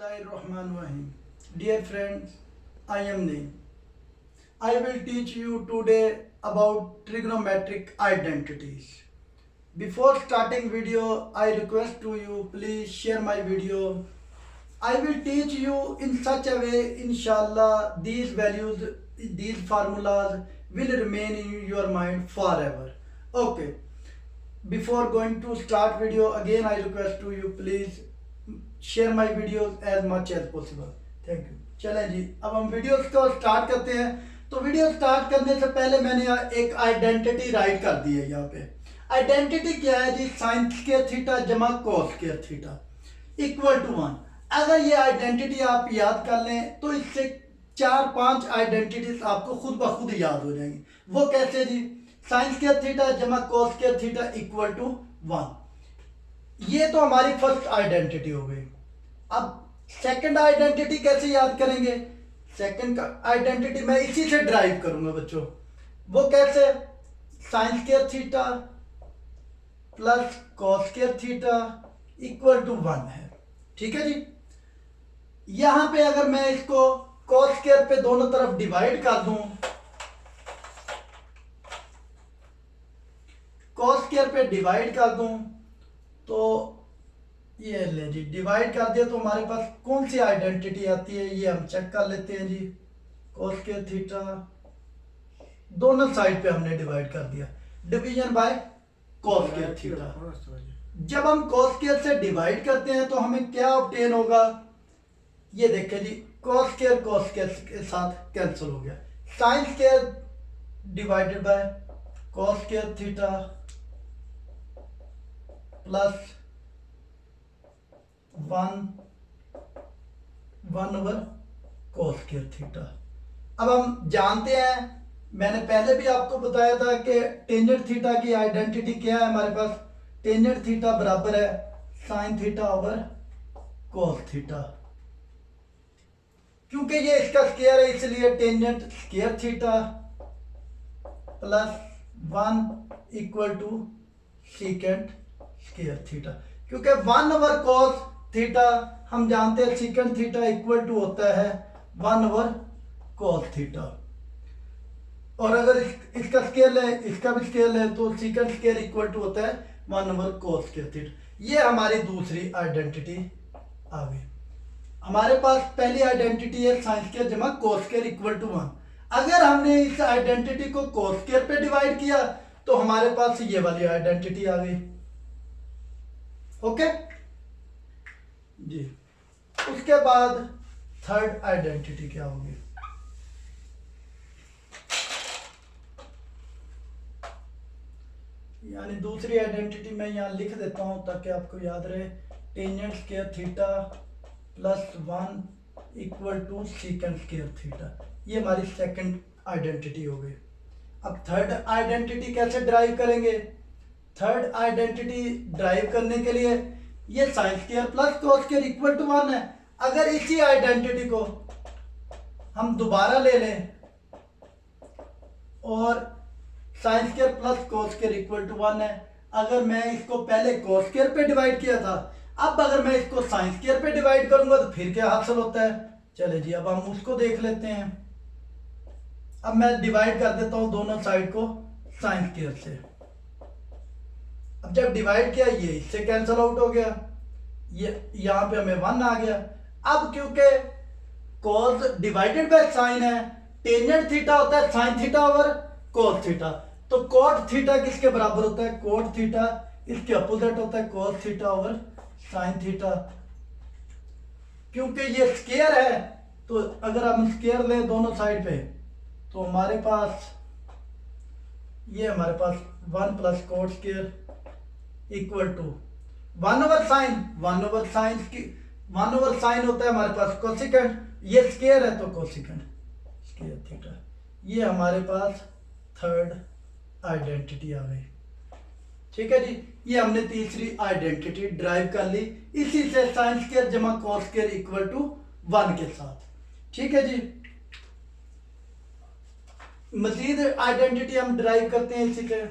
Bismillahirrahmanirrahim. Dear friends, I am Naeem. I will teach you today about trigonometric identities. Before starting video, I request to you please share my video. I will teach you in such a way, inshallah, these values, these formulas will remain in your mind forever. Okay. Before going to start video, again I request to you please share my videos as much as possible. Thank you. चलें जी, अब हम videos को start करते हैं। तो video start करने से पहले मैंने एक आइडेंटिटी राइट कर दी है। यहाँ पे आइडेंटिटी क्या है जी? साइन स्क्वायर थीटा जमा cos square theta equal to 1। अगर ये आइडेंटिटी आप याद कर लें तो इससे 4-5 आइडेंटिटीज आपको खुद ब खुद याद हो जाएंगी। वो कैसे जी? साइन स्क्वायर थीटा जमा cos square theta equal to 1। ये तो हमारी फर्स्ट आइडेंटिटी हो गई। अब सेकंड आइडेंटिटी कैसे याद करेंगे? सेकंड का आइडेंटिटी मैं इसी से ड्राइव करूंगा बच्चों। वो कैसे? Sine square theta plus cos square theta equal to 1 है। ठीक है जी। यहां पे अगर मैं इसको कॉस स्क्वायर पे दोनों तरफ डिवाइड कर दूं, कॉस स्क्वायर पे डिवाइड कर दूं तो ये ले जी, डिवाइड कर दिया तो हमारे पास कौन सी आइडेंटिटी आती है ये हम चेक कर लेते हैं जी। कॉस स्क्वायर थीटा दोनों साइड पे हमने डिवाइड कर दिया, division by cos square theta. जब हम कॉस स्क्वायर से डिवाइड करते हैं तो हमें क्या ऑब्टेन होगा? ये देखें जी, कॉस स्क्वायर के साथ कैंसिल हो गया। Sine square divided by cos square theta plus 1 over cos square theta. अब हम जानते हैं, मैंने पहले भी आपको बताया था कि टेंजेंट थीटा की आइडेंटिटी क्या है हमारे पास? टेंजेंट थीटा बराबर है sine theta over cos theta. क्योंकि ये इसका स्क्वायर है इसलिए tangent square theta plus 1 equal to secant square theta. क्योंकि 1 ओवर कॉस थीटा हम जानते हैं सीकेंट थीटा इक्वल टू होता है 1 ओवर कॉस थीटा। और अगर इसका स्केल है, इसका भी स्केल है, तो सीकेंट स्केल इक्वल टू होता है 1 ओवर कॉस स्क्वायर थीटा। ये हमारी दूसरी आइडेंटिटी आ गई। हमारे पास पहली आइडेंटिटी है साइन स्क्वायर जमा कॉस स्क्वायर इक्वल टू 1। अगर हमने इस आइडेंटिटी को कॉस स्क्वायर पे डिवाइड किया तो हमारे पास ये वाली आइडेंटिटी आ गई। ओके जी। उसके बाद थर्ड आइडेंटिटी क्या होगी? यानी दूसरी आइडेंटिटी मैं यहां लिख देता हूं ताकि आपको याद रहे। Tangent square theta plus 1 equal to secant square theta. ये हमारी सेकंड आइडेंटिटी हो गई। अब थर्ड आइडेंटिटी कैसे ड्राइव करेंगे? थर्ड आइडेंटिटी ड्राइव करने के लिए ये sine square plus cos square equal to 1 है। अगर इसी आइडेंटिटी को हम दोबारा ले लें और sine square plus cos square equal to 1 है, अगर मैं इसको पहले कॉस स्क्वायर पे डिवाइड किया था, अब अगर मैं इसको साइन स्क्वायर पे डिवाइड करूंगा तो फिर क्या हासिल होता है? चले जी, अब हम उसको देख लेते हैं। अब मैं डिवाइड कर देता हूं दोनों साइड को साइन स्क्वायर से। अब जब डिवाइड किया ये इससे कैंसिल आउट हो गया, ये यहां पे हमें 1 आ गया। अब क्योंकि कॉस डिवाइडेड बाय साइन है, टेंजेंट थीटा होता है sine theta over cos theta, तो कॉट थीटा किसके बराबर होता है? कॉट थीटा इसके अपोजिट होता है cos theta over sine theta. क्योंकि ये स्क्वायर है तो अगर हम स्क्वायर लें दोनों साइड पे तो हमारे पास 1 plus cot square equal to 1 over sine. 1 over sine होता है हमारे पास कोसिकेंट, ये स्क्वायर है तो कोसिकेंट स्क्वायर थीटा। ये हमारे पास थर्ड आइडेंटिटी आ गई। ठीक है जी। ये हमने तीसरी आइडेंटिटी ड्राइव कर ली इसी से साइन स्क्वायर जमा कॉस स्क्वायर इक्वल टू 1 के साथ। ठीक है जी। मजीद आइडेंटिटी हम ड्राइव करते हैं इसी से।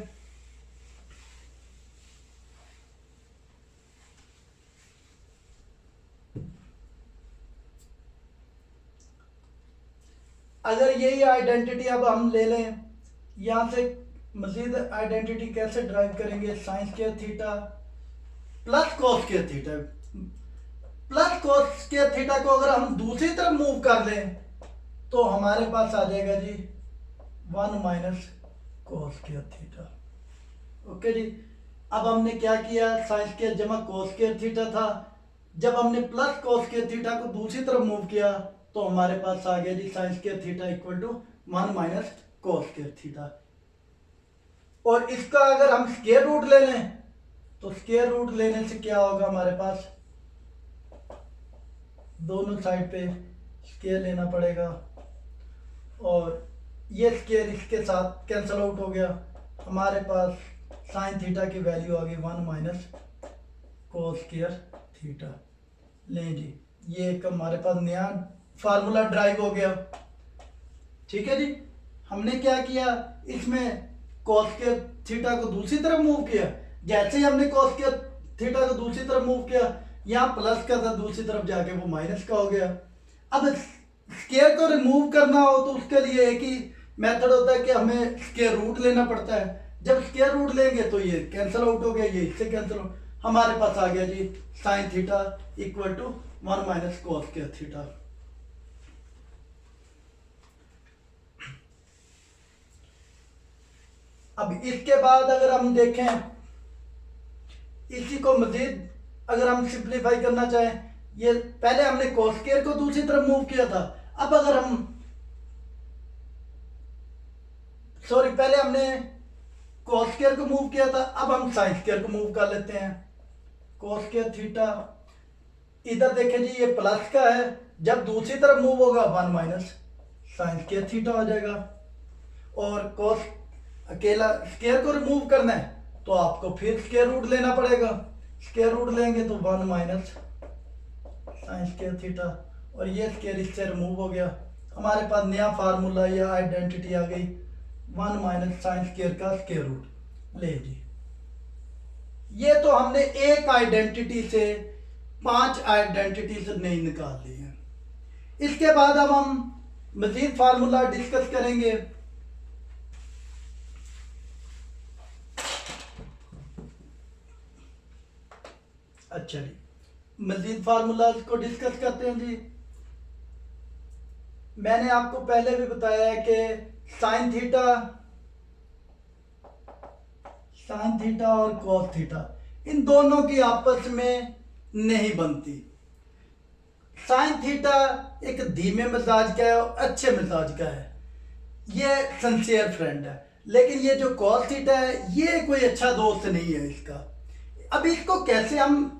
अगर यही आइडेंटिटी अब हम ले लें, यहाँ से मजीद आइडेंटिटी कैसे ड्राइव करेंगे, sign square theta plus cos square theta, plus cos square theta को अगर हम दूसरी तरफ मूव कर लें तो हमारे पास आ जाएगा जी 1 minus cos square theta. Okay जी, अब हमने क्या किया, साइन स्क्वायर जमा कॉस स्क्वायर थीटा था, जब हमने प्लस कॉस स्क्वायर थीटा को दूसरी तरफ मूव किया तो हमारे पास आ गया जी sine square theta equal to 1 minus cos square theta. और इसका अगर हम स्क्वायर रूट ले लें तो स्क्वायर रूट लेने से क्या होगा, हमारे पास दोनों साइड पे स्क्वायर लेना पड़ेगा और ये स्क्वायर इसके साथ कैंसल आउट हो गया, हमारे पास साइन थीटा की वैल्यू आ गई 1 माइनस कोस स्क्वायर थीटा। लें जी, ये एक हमारे पास नया फार्मूला ड्राइव हो गया। ठीक है जी, हमने क्या किया, इसमें कोस स्क्वायर थीटा को दूसरी तरफ मूव किया, जैसे ही हमने कोस स्क्वायर थीटा को दूसरी तरफ मूव किया, यहाँ प्लस का था, दूसरी तरफ जाके वो माइनस का हो गया। अब स्क्वायर को रिमूव करना हो तो उसके लिए एक ही मेथड होता है कि हमें स्क्वायर रूट लेना पड़ता है। जब स्क्वायर रूट लेंगे तो ये कैंसिल आउट हो गया, ये इससे कैंसिल आउट, हमारे पास आ गया जी sine theta equal to 1 minus cos square theta. अब इसके बाद अगर हम देखें, इसी को मजीद अगर हम सिंप्लीफाई करना चाहें, ये पहले हमने कॉस स्क्वायर को दूसरी तरफ मूव किया था, अब अगर हम पहले हमने कॉस स्क्वायर को मूव किया था, अब हम साइन स्क्वायर को मूव कर लेते हैं। कॉस स्क्वायर थीटा, इधर देखें जी ये प्लस का है, जब दूसरी तरफ मूव होगा 1 माइनस साइन स्क्वायर थीटा हो जाएगा। और कॉस अकेला स्क्वायर को रिमूव करना है तो आपको फिर स्क्वायर रूट लेना पड़ेगा, स्क्वायर रूट लेंगे तो 1 माइनस साइन स्क्वायर थीटा, और ये स्क्वायर इससे रिमूव हो गया, हमारे पास नया फार्मूला या आइडेंटिटी आ गई 1 माइनस साइन स्क्वायर का स्क्वायर रूट। ले जी, ये तो हमने एक आइडेंटिटी से 5 आइडेंटिटी से नहीं निकाल ली है। इसके बाद अब हम मजीद फार्मूला डिस्कस करेंगे। अच्छा जी, मजीद फार्मूला को डिस्कस करते हैं जी। मैंने आपको पहले भी बताया है कि साइन थीटा और कॉस थीटा इन दोनों की आपस में नहीं बनती। साइन थीटा एक धीमे मिजाज का है और अच्छे मिजाज का है, ये सिंसियर फ्रेंड है, लेकिन ये जो कॉस थीटा है ये कोई अच्छा दोस्त नहीं है इसका। अब इसको कैसे हम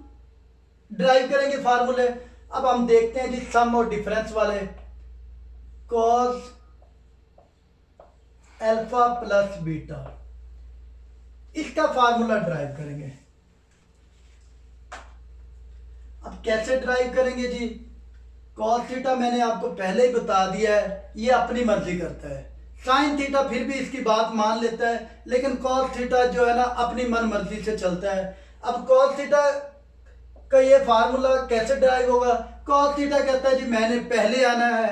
ड्राइव करेंगे फार्मूले, अब हम देखते हैं जी सम और डिफरेंस वाले। कॉस अल्फा प्लस बीटा, इसका फार्मूला ड्राइव करेंगे। अब कैसे ड्राइव करेंगे जी, कॉस थीटा मैंने आपको पहले ही बता दिया है, ये अपनी मर्जी करता है। साइन थीटा फिर भी इसकी बात मान लेता है, लेकिन कॉस थीटा जो है ना अपनी मन मर्जी से चलता है। अब कॉस थीटा का ये फार्मूला कैसे ड्राइव होगा, कॉस थीटा कहता है जी मैंने पहले आना है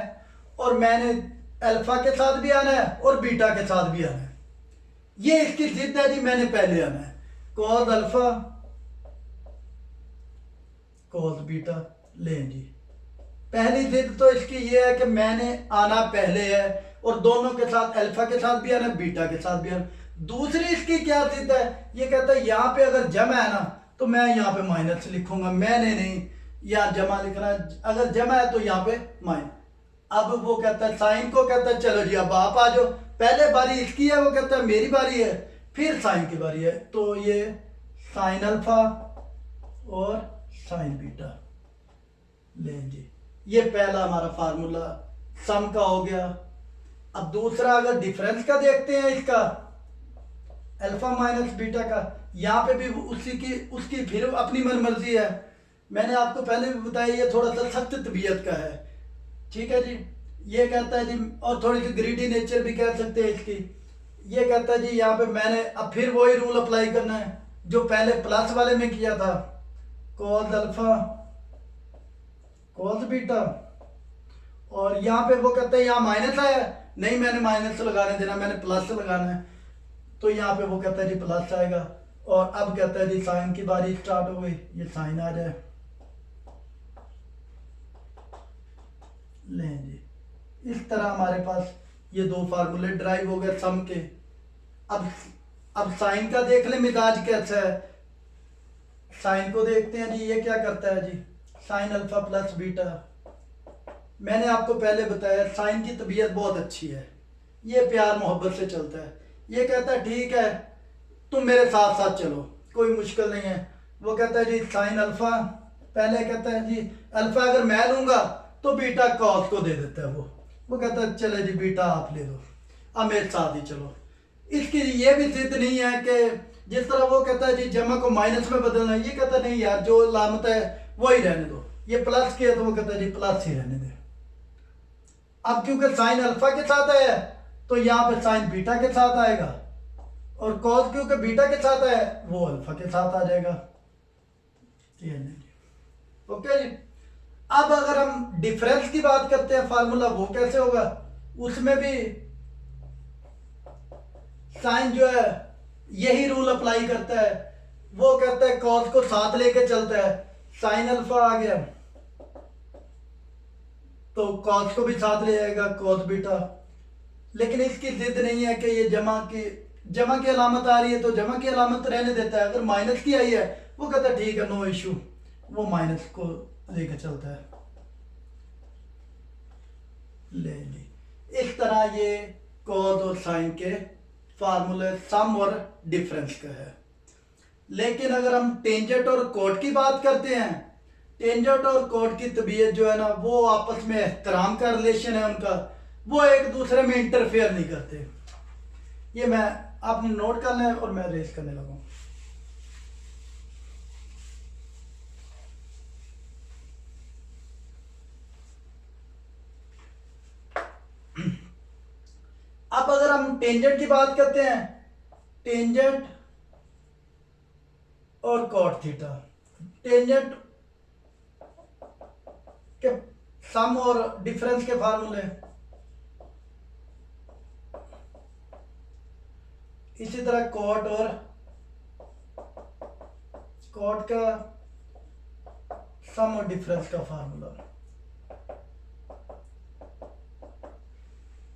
और मैंने अल्फा के साथ भी आना है और बीटा के साथ भी आना है, ये इसकी जिद है जी मैंने पहले आना है। कॉस अल्फा कॉस बीटा, लें जी, पहली जिद तो इसकी ये है कि मैंने आना पहले है और दोनों के साथ अल्फा के साथ भी आना है, बीटा के साथ भी आना। दूसरी इसकी क्या जिद है, ये कहता है यहाँ पे अगर जमा है ना तो मैं यहाँ पे माइनस लिखूंगा, मैंने नहीं यहाँ जमा लिखना, अगर जमा है तो यहाँ पे माइनस। अब वो कहता है साइन को कहता है चलो जी अब आप आ जाओ, पहले बारी इसकी है, वो कहता है मेरी बारी है, फिर साइन की बारी है, तो ये साइन अल्फा और साइन बीटा। लें जी, ये पहला हमारा फार्मूला सम का हो गया। अब दूसरा अगर डिफरेंस का देखते हैं, इसका अल्फा माइनस बीटा का, यहाँ पे भी उसकी फिर अपनी मनमर्जी है। मैंने आपको पहले भी बताया ये थोड़ा सा सख्त तबीयत का है, ठीक है जी। ये कहता है जी, और थोड़ी सी ग्रीडी नेचर भी कह सकते हैं इसकी, ये कहता है जी यहाँ पे मैंने अब फिर वही रूल अप्लाई करना है जो पहले प्लस वाले में किया था, कॉस अल्फा कॉस बीटा, और यहाँ पे वो कहता है यहाँ माइनस है, नहीं मैंने माइनस लगाने देना, मैंने प्लस लगाना है, तो यहाँ पे वो कहता है जी प्लस आएगा। और अब कहता है जी साइन की बारी स्टार्ट हो गई, ये साइन आ जाए, लें जी। इस तरह हमारे पास ये दो फार्मूले ड्राइव हो गए सम के। अब साइन का देख ले मिजाज कैसा है। साइन को देखते हैं जी, ये क्या करता है जी, साइन अल्फा प्लस बीटा। मैंने आपको पहले बताया साइन की तबीयत बहुत अच्छी है, ये प्यार मोहब्बत से चलता है। ये कहता है ठीक है तुम मेरे साथ साथ चलो, कोई मुश्किल नहीं है। वो कहता है जी साइन अल्फा, पहले कहता है जी अल्फा अगर मैं लूंगा तो बीटा कॉस को दे देता है। वो कहता है चले जी बीटा आप ले लो, अब मेरे साथ ही चलो। इसकी ये भी जिद नहीं है कि जिस तरह वो कहता है जी जमा को माइनस में बदलना है, ये कहता नहीं यार जो लामत है वही रहने दो, ये प्लस की है तो वो कहता है जी प्लस ही रहने दे। अब क्योंकि साइन अल्फा के साथ है तो यहाँ पे साइन बीटा के साथ आएगा, और कॉस क्योंकि बीटा के साथ है वो अल्फा के साथ आ जाएगा। ओके जी। अब अगर हम डिफरेंस की बात करते हैं फार्मूला वो कैसे होगा, उसमें भी साइन जो है यही रूल अप्लाई करता है। वो कहता है कॉस को साथ लेके चलता है, साइन अल्फा आ गया तो कॉस को भी साथ ले जाएगा कॉस बीटा। लेकिन इसकी जिद नहीं है कि ये जमा की अलामत आ रही है तो जमा की अलामत रहने देता है, अगर माइनस की आई है वो कहता है ठीक है नो इशू, वो माइनस को लेकर चलता है। ले ली। इस तरह ये कॉस और साइन के फार्मूले सम और डिफरेंस का है। लेकिन अगर हम टेंजेंट और कोट की बात करते हैं, टेंजेंट और कोट की तबीयत जो है ना वो आपस में एहतराम का रिलेशन है उनका, वो एक दूसरे में इंटरफेयर नहीं करते। ये मैं आपने नोट करना है और मैं रेस करने लगा। अब अगर हम टेंजेंट की बात करते हैं, टेंजेंट और कॉट थीटा, टेंजेंट के सम और डिफरेंस के फार्मूले, इसी तरह कॉट और कॉट का सम और डिफरेंस का फार्मूला।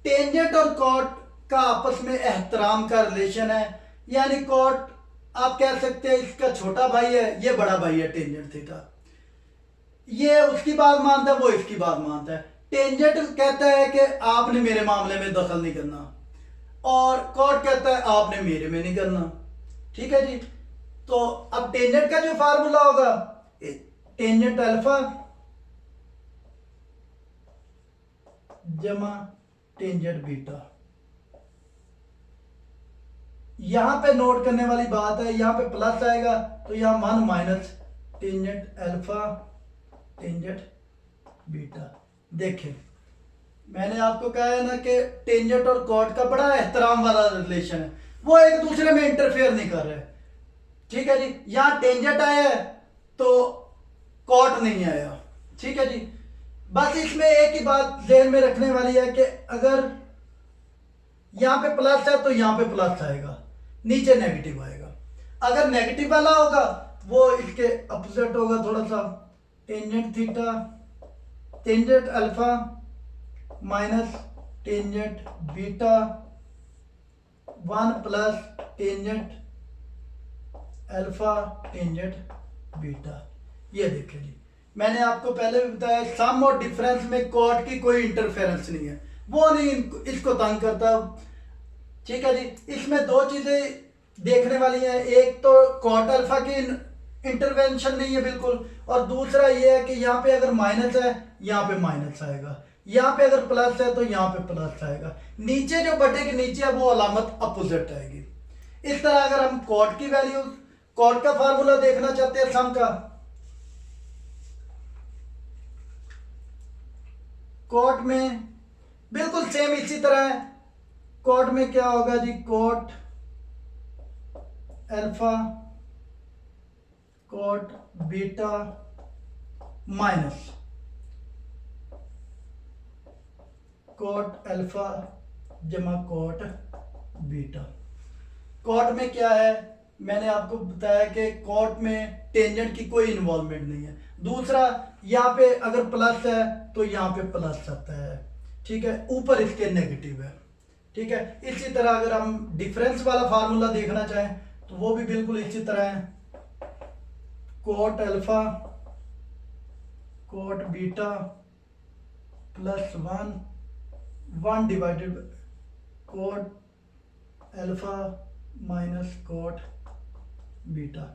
टेंजेंट और कॉट का आपस में एहतराम का रिलेशन है, यानी कॉट आप कह सकते हैं इसका छोटा भाई है, ये बड़ा भाई है टेंजेंट थीटा। ये उसकी बात मानता है, वो इसकी बात मानता है। टेंजेंट कहता है कि आपने मेरे मामले में दखल नहीं करना, और कॉट कहता है आपने मेरे में नहीं करना। ठीक है जी। तो अब टेंजेंट का जो फार्मूला होगा, टेंजेंट अल्फा जमा टेंजेंट बीटा। यहां पे नोट करने वाली बात है, यहां पे प्लस आएगा तो यहां 1 minus tangent alpha tangent beta. देखें मैंने आपको कहा है ना कि टेंजेंट और कॉट का बड़ा एहतराम वाला रिलेशन है, वो एक दूसरे में इंटरफेयर नहीं कर रहे। ठीक है जी। यहां टेंजेंट आया है तो कॉट नहीं आया। ठीक है जी। बस इसमें एक ही बात ध्यान में रखने वाली है कि अगर यहां पे प्लस है तो यहां पे प्लस आएगा, नीचे नेगेटिव आएगा। अगर नेगेटिव वाला होगा वो इसके अपोजिट होगा थोड़ा सा। Tangent theta tangent alpha minus tangent beta 1 plus tangent alpha tangent beta. ये देखिए जी, मैंने आपको पहले भी बताया सम और डिफरेंस में कॉट की कोई इंटरफेरेंस नहीं है, वो नहीं इसको तंग करता। ठीक है जी। इसमें दो चीजें देखने वाली हैं, एक तो कॉट अल्फा की इंटरवेंशन नहीं है बिल्कुल, और दूसरा ये है कि यहाँ पे अगर माइनस है यहाँ पे माइनस आएगा, यहाँ पे अगर प्लस है तो यहाँ पे प्लस आएगा, नीचे जो बटे के नीचे है वो अलामत अपोजिट आएगी। इस तरह अगर हम कॉट की वैल्यू, कॉट का फार्मूला देखना चाहते हैं सम का, कॉट में बिल्कुल सेम इसी तरह है। कॉट में क्या होगा जी, cot alpha cot beta minus cot alpha जमा कॉट बीटा। कॉट में क्या है, मैंने आपको बताया कि कॉट में टेंजेंट की कोई इन्वॉल्वमेंट नहीं है। दूसरा, यहाँ पे अगर प्लस है तो यहाँ पे प्लस आता है, ठीक है, ऊपर इसके नेगेटिव है, ठीक है। इसी तरह अगर हम डिफरेंस वाला फार्मूला देखना चाहें तो वो भी बिल्कुल इसी तरह है, cot alpha cot beta plus 1 divided cot alpha minus cot beta.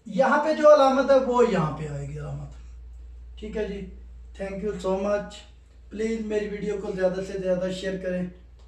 यहाँ पे जो अलामत है वो यहाँ पे आएगी अलामत, ठीक है जी। Thank you so much. Please मेरी वीडियो को ज़्यादा से ज़्यादा शेयर करें।